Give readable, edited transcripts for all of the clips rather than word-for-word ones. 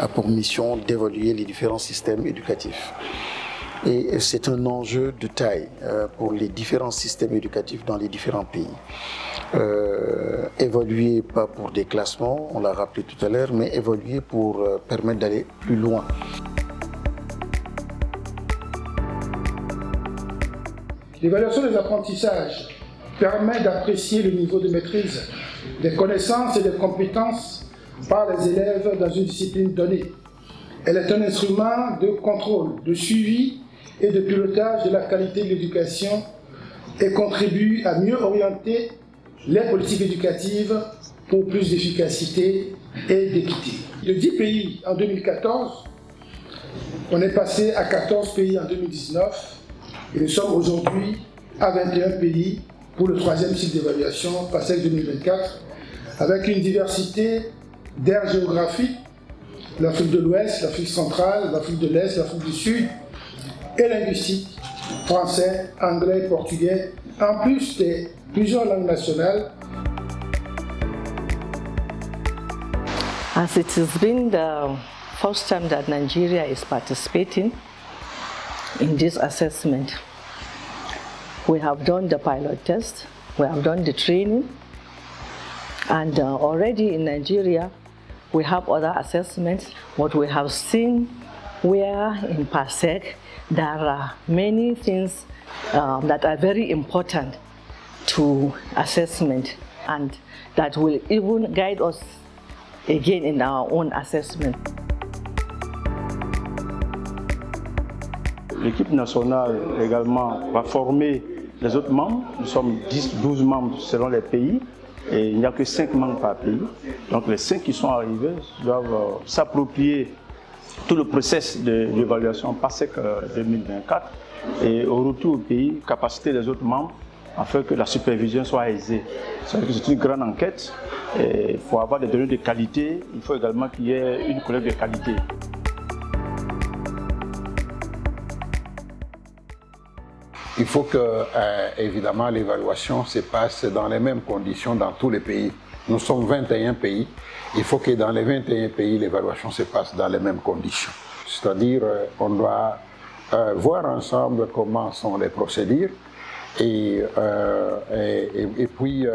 a pour mission d'évaluer les différents systèmes éducatifs. Et c'est un enjeu de taille pour les différents systèmes éducatifs dans les différents pays. Évaluer pas pour des classements, on l'a rappelé tout à l'heure, mais évaluer pour permettre d'aller plus loin. L'évaluation des apprentissages permet d'apprécier le niveau de maîtrise des connaissances et des compétences par les élèves dans une discipline donnée. Elle est un instrument de contrôle, de suivi et de pilotage de la qualité de l'éducation et contribue à mieux orienter les politiques éducatives pour plus d'efficacité et d'équité. De 10 pays en 2014, on est passé à 14 pays en 2019 et nous sommes aujourd'hui à 21 pays pour le troisième cycle d'évaluation PASSEC 2024 avec une diversité d'aires géographiques, l'Afrique de l'Ouest, l'Afrique centrale, l'Afrique de l'Est, l'Afrique du Sud, et linguistique, français, anglais, portugais, en plus de plusieurs langues nationales. As it has been the first time that Nigeria is participating in this assessment, we have done the pilot test, we have done the training, and already in Nigeria we have other assessments. What we have seen where in PASSEC there are many things that are very important to assessment and that will even guide us again in our own assessment. L'équipe nationale également va former les autres membres. Nous sommes 10-12 membres selon les pays et il n'y a que 5 membres par pays. Donc les 5 qui sont arrivés doivent s'approprier tout le processus de l'évaluation PASSEC 2024 et au retour au pays, capaciter les autres membres afin que la supervision soit aisée. C'est une grande enquête et pour avoir des données de qualité, il faut également qu'il y ait une collecte de qualité. Il faut que, évidemment, l'évaluation se passe dans les mêmes conditions dans tous les pays. Nous sommes 21 pays. Il faut que dans les 21 pays, l'évaluation se passe dans les mêmes conditions. C'est-à-dire, on doit voir ensemble comment sont les procédures et puis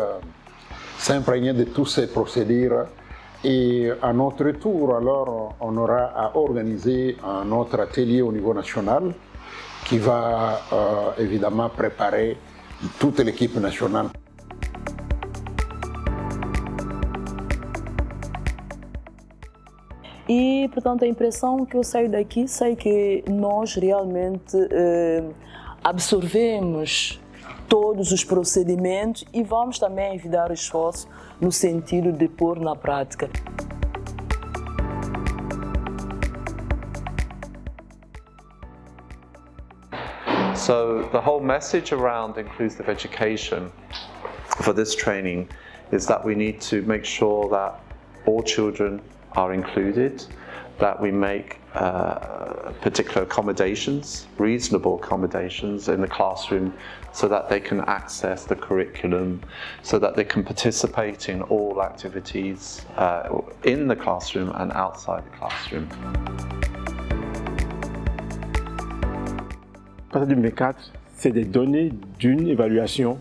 s'imprégner de toutes ces procédures. Et à notre tour, alors, on aura à organiser un autre atelier au niveau national qui va évidemment préparer toute l'équipe nationale. E, portanto, a impressão que eu saio daqui, sei que nós realmente absorvemos todos os procedimentos e vamos também envidar esforço no sentido de pôr na prática. So the whole message around inclusive education for this training is that we need to make sure that all children are included, that we make particular accommodations, reasonable accommodations in the classroom so that they can access the curriculum, so that they can participate in all activities in the classroom and outside the classroom. PASSEC 2024, c'est des données d'une évaluation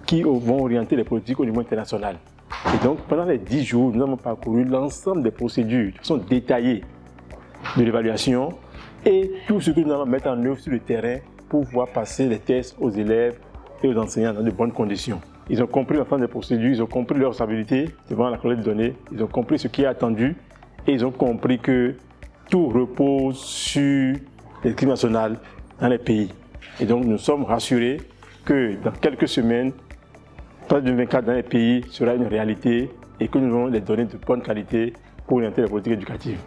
qui vont orienter les politiques au niveau international. Et donc, pendant les 10 jours, nous avons parcouru l'ensemble des procédures qui sont détaillées de l'évaluation et tout ce que nous allons mettre en œuvre sur le terrain pour pouvoir passer les tests aux élèves et aux enseignants dans de bonnes conditions. Ils ont compris l'ensemble des procédures, ils ont compris leur responsabilité devant la collecte de données, ils ont compris ce qui est attendu et ils ont compris que tout repose sur l'équipe nationale dans les pays. Et donc nous sommes rassurés que dans quelques semaines, PASSEC 2024 dans les pays sera une réalité et que nous aurons des données de bonne qualité pour orienter les politiques éducatives.